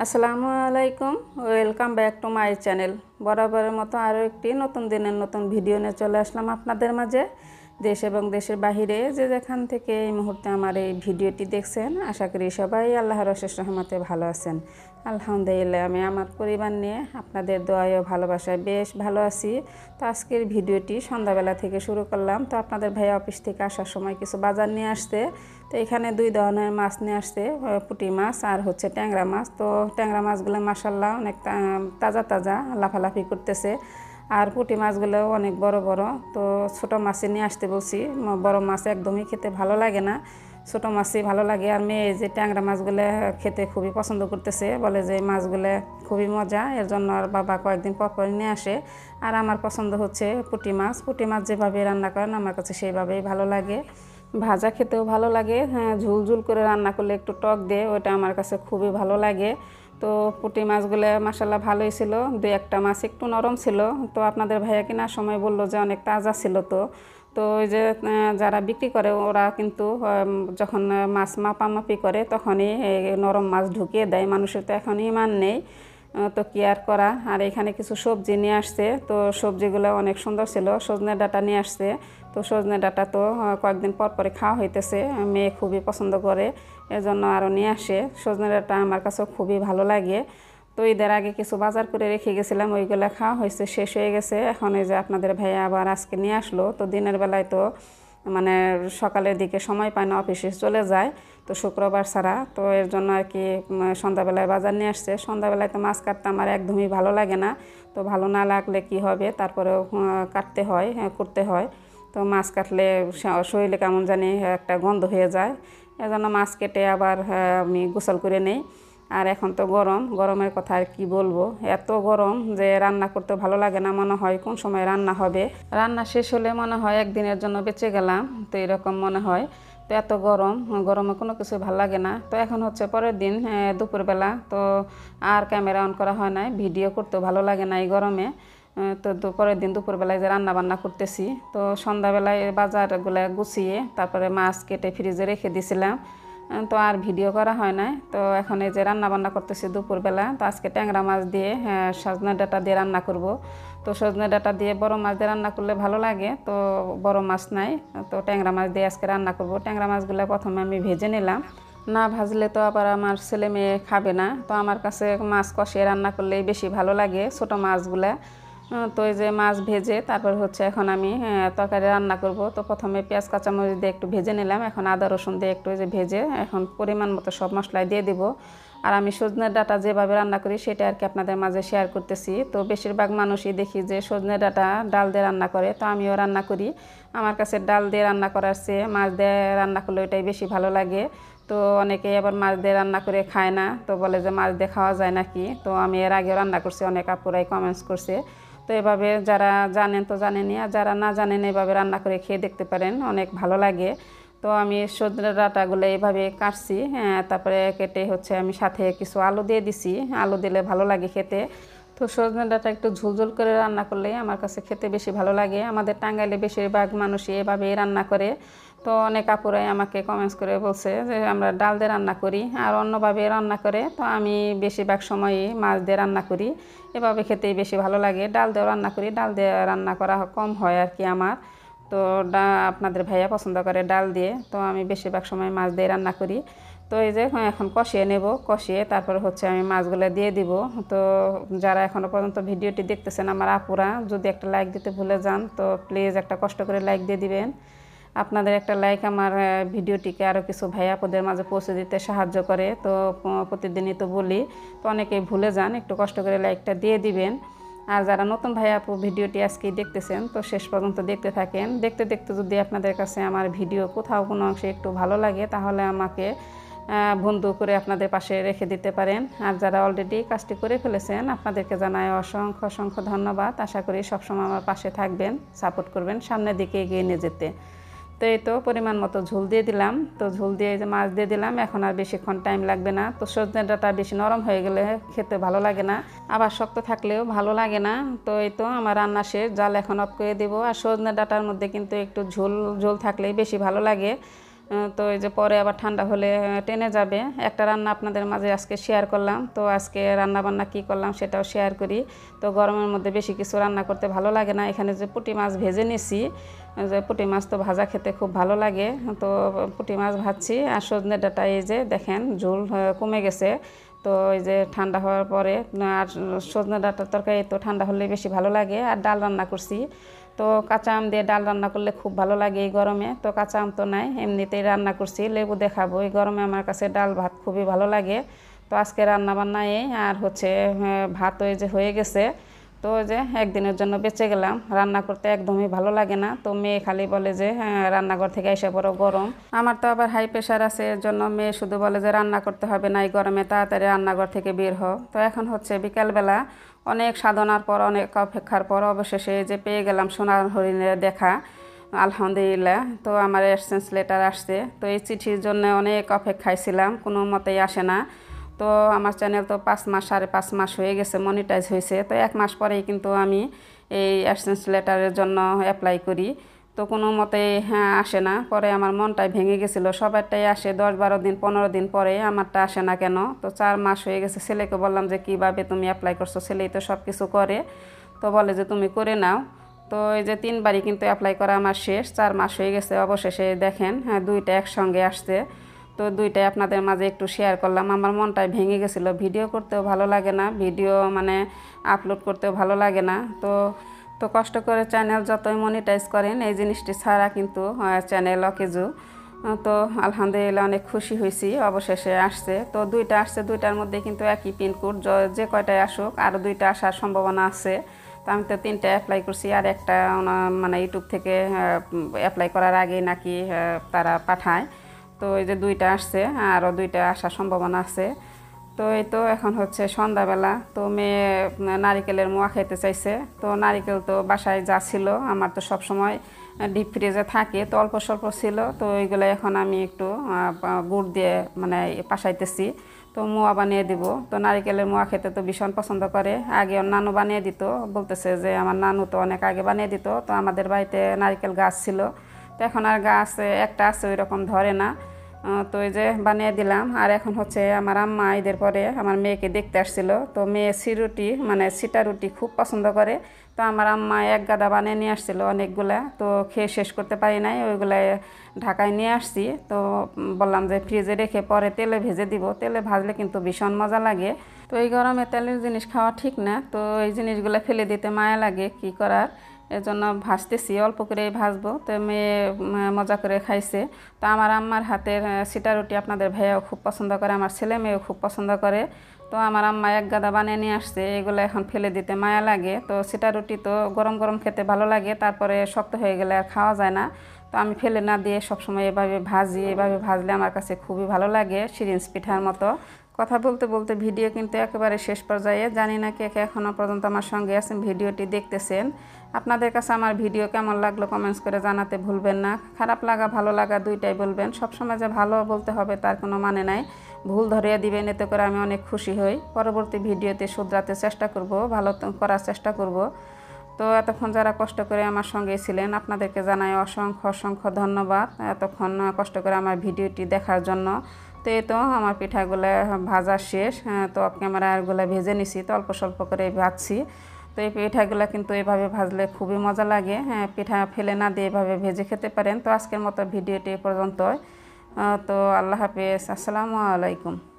আসসালামু আলাইকুম, welcome back to my channel. বরাবরের মতো আরও একটি নতুন দিনের নতুন ভিডিও নিয়ে চলে আসলাম আপনাদের মাঝে। দেশ এবং দেশের বাহিরে যে যেখান থেকে এই মুহূর্তে আমার এই ভিডিওটি দেখছেন, আশা করি সবাই আল্লাহর অশেষ রহমতে ভালো আছেন। আলহামদুলিল্লাহ, আমি আমার পরিবার নিয়ে আপনাদের দোয়ায় ও ভালোবাসায় বেশ ভালো আছি। তো আজকের ভিডিওটি সন্ধ্যাবেলা থেকে শুরু করলাম। তো আপনাদের ভাই অফিস থেকে আসার সময় কিছু বাজার নিয়ে আসতে, তো এখানে দুই ধরনের মাছ নিয়ে আসছে, পুঁটি মাছ আর হচ্ছে ট্যাংরা মাছ। তো ট্যাংরা মাছগুলো মাশাল্লাহ অনেক তাজা তাজা লাফালাফি করতেছে, আর পুঁটি মাছগুলো অনেক বড় বড়। তো ছোটো মাছই নিয়ে আসতে বলছি, বড় মাছ একদমই খেতে ভালো লাগে না, ছোটো মাছই ভালো লাগে। আর মেয়ে যে ট্যাংরা মাছগুলো খেতে খুবই পছন্দ করতেছে, বলে যে মাছগুলো খুবই মজা, এর জন্য আর বাবা কয়েকদিন পর পর নিয়ে আসে। আর আমার পছন্দ হচ্ছে পুঁটি মাছ। পুঁটি মাছ যেভাবে রান্না করেন আমার কাছে সেইভাবেই ভালো লাগে, ভাজা খেতেও ভালো লাগে। হ্যাঁ, ঝুলঝুল করে রান্না করলে একটু টক দিয়ে, ওটা আমার কাছে খুবই ভালো লাগে। তো পুঁটি মাছগুলো মাসাল্লাহ ভালোই ছিল, দুই একটা মাছ একটু নরম ছিল। তো আপনাদের ভাইয়া কেনার সময় বললো যে অনেক তাজা ছিল। তো তো ওই যে যারা বিক্রি করে ওরা কিন্তু যখন মাছ মাপামাপি করে তখনই নরম মাছ ঢুকিয়ে দেয়। মানুষের তো এখন ইমান নেই, তো কি আর করা। আর এখানে কিছু সবজি নিয়ে আসছে, তো সবজিগুলো অনেক সুন্দর ছিল। সজনে ডাঁটা নিয়ে আসছে, তো সজনে ডাঁটা তো কয়েকদিন পর পরে খাওয়া হইতেছে, মেয়ে খুবই পছন্দ করে, এজন্য আরও নিয়ে আসে। সজনে ডাঁটা আমার কাছেও খুবই ভালো লাগে। তো ঈদের আগে কিছু বাজার করে রেখে গেছিলাম, ওইগুলো খাওয়া হয়েছে, শেষ হয়ে গেছে। এখন এই যে আপনাদের ভাইয়া আবার আজকে নিয়ে আসলো। তো দিনের বেলায় তো মানে সকালের দিকে সময় পায় না, অফিসে চলে যায়, তো শুক্রবার ছাড়া। তো এর জন্য আর কি সন্ধ্যাবেলায় বাজার নিয়ে আসছে। সন্ধ্যাবেলায় তো মাছ কাটতে আমার একদমই ভালো লাগে না, তো ভালো না লাগলে কি হবে, তারপরেও কাটতে হয়, করতে হয়। তো মাছ কাটলে শরীরে কেমন জানি একটা গন্ধ হয়ে যায়, এজন্য মাছ কেটে আবার আমি গোসল করে নেই। আর এখন তো গরমের কথা আর কি বলবো, এত গরম যে রান্না করতে ভালো লাগে না, মনে হয় কোন সময় রান্না হবে, রান্না শেষ হলে মনে হয় একদিনের জন্য বেঁচে গেলাম, তো এরকম মনে হয়। তো এত গরমে কোনো কিছু ভালো লাগে না। তো এখন হচ্ছে পরের দিন দুপুরবেলা, তো আর ক্যামেরা অন করা হয় না, ভিডিও করতেও ভালো লাগে না এই গরমে। তো পরের দিন দুপুরবেলায় যে রান্না বান্না করতেছি, তো সন্ধ্যাবেলায় বাজারগুলো গুছিয়ে তারপরে মাছ কেটে ফ্রিজে রেখে দিছিলাম, তো আর ভিডিও করা হয় না। তো এখন এই যে রান্না বান্না করতেছি দুপুরবেলা। তো আজকে ট্যাংরা মাছ দিয়ে সজনে ডাঁটা দিয়ে রান্না করব। তো সজনে ডাঁটা দিয়ে বড় মাছ দিয়ে রান্না করলে ভালো লাগে, তো বড় মাছ নাই, তো ট্যাংরা মাছ দিয়ে আজকে রান্না করব। ট্যাংরা মাছগুলো প্রথমে আমি ভেজে নিলাম, না ভাজলে তো আবার আমার ছেলে মেয়ে খাবে না। তো আমার কাছে মাছ কষিয়ে রান্না করলেই বেশি ভালো লাগে ছোটো মাছগুলা। তো এই যে মাছ ভেজে তারপর হচ্ছে এখন আমি তরকারি রান্না করব। তো প্রথমে পেঁয়াজ কাঁচামরিচ দিয়ে একটু ভেজে নিলাম, এখন আদা রসুন দিয়ে একটু যে ভেজে এখন পরিমাণ মতো সব মশলাই দিয়ে দিব। আর আমি সজনের ডাঁটা যেভাবে রান্না করি সেটা আর কি আপনাদের মাঝে শেয়ার করতেছি। তো বেশিরভাগ মানুষই দেখি যে সজনের ডাঁটা ডাল দিয়ে রান্না করে, তো আমিও রান্না করি। আমার কাছে ডাল দিয়ে রান্না করার চেয়ে মাছ দিয়ে রান্না করলে ওইটাই বেশি ভালো লাগে। তো অনেকেই আবার মাছ দিয়ে রান্না করে খায় না, তো বলে যে মাছ দিয়ে খাওয়া যায় নাকি। তো আমি এর আগেও রান্না করছি, অনেক আপুরাই কমেন্টস করছে। তো এভাবে যারা জানেন তো জানেনই, আর যারা না জানেন এভাবে রান্না করে খেয়ে দেখতে পারেন, অনেক ভালো লাগে। তো আমি সজনে ডাঁটাগুলো এইভাবে কাটছি, তারপরে কেটে হচ্ছে আমি সাথে কিছু আলু দিয়ে দিছি, আলু দিলে ভালো লাগে খেতে। তো সজনে ডাঁটা একটু ঝোলঝোল করে রান্না করলে আমার কাছে খেতে বেশি ভালো লাগে। আমাদের টাঙ্গাইলে বেশিরভাগ মানুষই এভাবেই রান্না করে। তো অনেক আপুরাই আমাকে কমেন্টস করে বলছে যে আমরা ডাল দিয়ে রান্না করি আর অন্যভাবে রান্না করে, তো আমি বেশিরভাগ সময়ই মাছ দিয়ে রান্না করি, এভাবে খেতেই বেশি ভালো লাগে। ডাল দিয়ে রান্না করি, ডাল দিয়ে রান্না করা কম হয় আর কি আমার। তো আপনাদের ভাইয়া পছন্দ করে ডাল দিয়ে, তো আমি বেশিরভাগ সময় মাছ দিয়ে রান্না করি। তো এই যে এখন কষিয়ে নেব, কষিয়ে তারপর হচ্ছে আমি মাছগুলো দিয়ে দিব। তো যারা এখনও পর্যন্ত ভিডিওটি দেখতেছেন আমার আপুরা, যদি একটা লাইক দিতে ভুলে যান তো প্লিজ একটা কষ্ট করে লাইক দিয়ে দিবেন। আপনাদের একটা লাইক আমার ভিডিওটিকে আরও কিছু ভাই আপুদের মাঝে পৌঁছে দিতে সাহায্য করে। তো প্রতিদিনই তো বলি, তো অনেকেই ভুলে যান, একটু কষ্ট করে লাইকটা দিয়ে দিবেন। আর যারা নতুন ভাই আপু ভিডিওটি আজকেই দেখতেছেন তো শেষ পর্যন্ত দেখতে থাকেন। দেখতে দেখতে যদি আপনাদের কাছে আমার ভিডিও কোথাও কোনো অংশে একটু ভালো লাগে তাহলে আমাকে বন্ধু করে আপনাদের পাশে রেখে দিতে পারেন। আর যারা অলরেডি কাজটি করে ফেলেছেন আপনাদেরকে জানাই অসংখ্য অসংখ্য ধন্যবাদ। আশা করি সবসময় আমার পাশে থাকবেন, সাপোর্ট করবেন, সামনের দিকে এগিয়ে নিয়ে যেতে। তো এই তো পরিমাণ মতো ঝোল দিয়ে দিলাম, তো ঝোল দিয়ে যে মাছ দিয়ে দিলাম, এখন আর বেশিক্ষণ টাইম লাগবে না। তো সজনে ডাঁটা বেশি নরম হয়ে গেলে খেতে ভালো লাগে না, আবার শক্ত থাকলেও ভালো লাগে না। তো এই তো আমার রান্না শেষ, জাল এখন অফ করে দেবো। আর সজনে ডাঁটার মধ্যে কিন্তু একটু ঝোল ঝোল থাকলেই বেশি ভালো লাগে। তো এই যে পরে আবার ঠান্ডা হলে টেনে যাবে। একটা রান্না আপনাদের মাঝে আজকে শেয়ার করলাম। তো আজকে রান্না বান্না কী করলাম সেটাও শেয়ার করি। তো গরমের মধ্যে বেশি কিছু রান্না করতে ভালো লাগে না। এখানে যে পুঁটি মাছ ভেজে নিছি, যে পুঁটি মাছ তো ভাজা খেতে খুব ভালো লাগে। তো পুঁটি মাছ ভাজছি, আর সজনে ডাঁটা এই যে দেখেন ঝোল কমে গেছে। তো এই যে ঠান্ডা হওয়ার পরে আর সজনে ডাঁটার তরকারি তো ঠান্ডা হলে বেশি ভালো লাগে। আর ডাল রান্না করছি, তো কাঁচা আম দিয়ে ডাল রান্না করলে খুব ভালো লাগে এই গরমে। তো কাঁচা আম তো নাই, এমনিতেই রান্না করছি, লেবু দেখাবো। এই গরমে আমার কাছে ডাল ভাত খুবই ভালো লাগে। তো আজকে রান্না বান্না এই আর হচ্ছে ভাত ওই যে হয়ে গেছে। তো ওই যে একদিনের জন্য বেঁচে গেলাম, রান্না করতে একদমই ভালো লাগে না। তো মেয়ে খালি বলে যে রান্নাঘর থেকে এসে বড় গরম। আমার তো আবার হাই প্রেশার আছে, এর জন্য মেয়ে শুধু বলে যে রান্না করতে হবে না এই গরমে, তাড়াতাড়ি রান্নাঘর থেকে বের হও। তো এখন হচ্ছে বিকালবেলা, অনেক সাধনার পর অনেক অপেক্ষার পর অবশেষে যে পেয়ে গেলাম সোনার হরিণের দেখা, আলহামদুলিল্লাহ। তো আমার এক্সচেঞ্জ লেটার আসছে। তো এই চিঠির জন্য অনেক অপেক্ষায় ছিলাম, কোনো মতেই আসে না। তো আমার চ্যানেল তো 5 মাস 5.5 মাস হয়ে গেছে মনিটাইজ হয়েছে। তো 1 মাস পরেই কিন্তু আমি এই এক্সচেঞ্জ লেটারের জন্য অ্যাপ্লাই করি। তো কোনো মতেই আসে না। পরে আমার মনটাই ভেঙে গেছিলো, সবারটাই আসে 10-12 দিন 15 দিন পরে, আমারটা আসে না কেন। তো 4 মাস হয়ে গেছে। ছেলেকে বললাম যে কীভাবে তুমি অ্যাপ্লাই করছো, ছেলেই তো সব কিছু করে। তো বলে যে তুমি করে নাও। তো এই যে 3 বারই কিন্তু অ্যাপ্লাই করা আমার শেষ, 4 মাস হয়ে গেছে। অবশেষে দেখেন দুইটা একসঙ্গে আসছে। তো দুইটাই আপনাদের মাঝে একটু শেয়ার করলাম। আমার মনটাই ভেঙে গেছিলো, ভিডিও করতেও ভালো লাগে না, ভিডিও মানে আপলোড করতেও ভালো লাগে না। তো তো কষ্ট করে চ্যানেল যতই মনিটাইজ করেন, এই জিনিসটি ছাড়া কিন্তু চ্যানেল অকেজু। তো আলহামদুলিল্লাহ অনেক খুশি হয়েছি, অবশেষে আসছে। তো দুইটা আসছে, দুইটার মধ্যে কিন্তু একই পিনকোড, যে কয়টায় আসুক আরও 2টা আসার সম্ভাবনা আছে। তো আমি তো 3টা অ্যাপ্লাই করছি, আর একটা মানে ইউটিউব থেকে অ্যাপ্লাই করার আগেই নাকি তারা পাঠায়। তো এই যে 2টা আসছে, আরও 2টা আসার সম্ভাবনা আছে। তো এই তো এখন হচ্ছে সন্ধ্যাবেলা। তো মেয়ে নারিকেলের মোয়া খেতে চাইছে। তো নারিকেল তো বাসায় যা ছিল, আমার তো সব সময় ডিপ ফ্রিজে থাকে, তো অল্প স্বল্প ছিল। তো ওইগুলো এখন আমি একটু গুড় দিয়ে মানে পাশাইতেছি, তো মোয়া বানিয়ে দিব। তো নারিকেলের মোয়া খেতে তো ভীষণ পছন্দ করে। আগে ওর নানু বানিয়ে দিত, বলতেছে যে আমার নানু তো অনেক আগে বানিয়ে দিত। তো আমাদের বাড়িতে নারিকেল গাছ ছিল, তো এখন আর গাছ একটা আছে, ওই রকম ধরে না। তো এই যে বানিয়ে দিলাম। আর এখন হচ্ছে আমার আম্মা ঈদের পরে আমার মেয়েকে দেখতে আসছিল। তো মেয়ে রুটি মানে সিটা রুটি খুব পছন্দ করে। তো আমার আম্মা এক গাদা বানিয়ে নিয়ে আসছিল অনেকগুলা। তো খেয়ে শেষ করতে পারি নাই, ওইগুলা ঢাকায় নিয়ে আসছি। তো বললাম যে ফ্রিজে রেখে পরে তেলে ভেজে দিব, তেলে ভাজলে কিন্তু ভীষণ মজা লাগে। তো এই গরমে তেলের জিনিস খাওয়া ঠিক না, তো এই জিনিসগুলো ফেলে দিতে মায়া লাগে, কি করার। এর জন্য ভাজতেছি, অল্প করেই ভাজবো। তো মেয়ে মজা করে খাইছে। তো আমার আম্মার হাতের সিটা রুটি আপনাদের ভাইয়াও খুব পছন্দ করে, আমার ছেলে মেয়েও খুব পছন্দ করে। তো আমার আম্মা এক গাদা বানিয়ে নিয়ে আসছে, এগুলো এখন ফেলে দিতে মায়া লাগে। তো সিটা রুটি তো গরম গরম খেতে ভালো লাগে, তারপরে শক্ত হয়ে গেলে আর খাওয়া যায় না। তো আমি ফেলে না দিয়ে সবসময় এভাবে ভাজি, এভাবে ভাজলে আমার কাছে খুবই ভালো লাগে, সিরিঞ্জ পিঠার মতো। কথা বলতে বলতে ভিডিও কিন্তু একেবারে শেষ পর্যায়ে। জানি না কে কে এখনও পর্যন্ত আমার সঙ্গে আছেন, ভিডিওটি দেখতেছেন। আপনাদের কাছে আমার ভিডিও কেমন লাগলো কমেন্টস করে জানাতে ভুলবেন না। খারাপ লাগা ভালো লাগা দুইটাই বলবেন, সবসময় যে ভালো বলতে হবে তার কোনো মানে নাই। ভুল ধরিয়ে দিবেন, এতে করে আমি অনেক খুশি হই। পরবর্তী ভিডিওতে শুধরাতে চেষ্টা করব, ভালো করার চেষ্টা করব। তো এতক্ষণ যারা কষ্ট করে আমার সঙ্গে ছিলেন, আপনাদেরকে জানাই অসংখ্য অসংখ্য ধন্যবাদ এতক্ষণ কষ্ট করে আমার ভিডিওটি দেখার জন্য। তো এই তো আমার পিঠাগুলো ভাজা শেষ। তো অফ ক্যামেরাগুলো ভেজে নিছি, তো অল্প স্বল্প করে ভাজছি। তো এই পিঠাগুলো কিন্তু এভাবে ভাজলে খুবই মজা লাগে। পিঠা ফেলে না দিয়ে এভাবে ভেজে খেতে পারেন। তো আজকের মতো ভিডিওটি এ পর্যন্ত। তো আল্লাহ হাফেজ, আসসালামু আলাইকুম।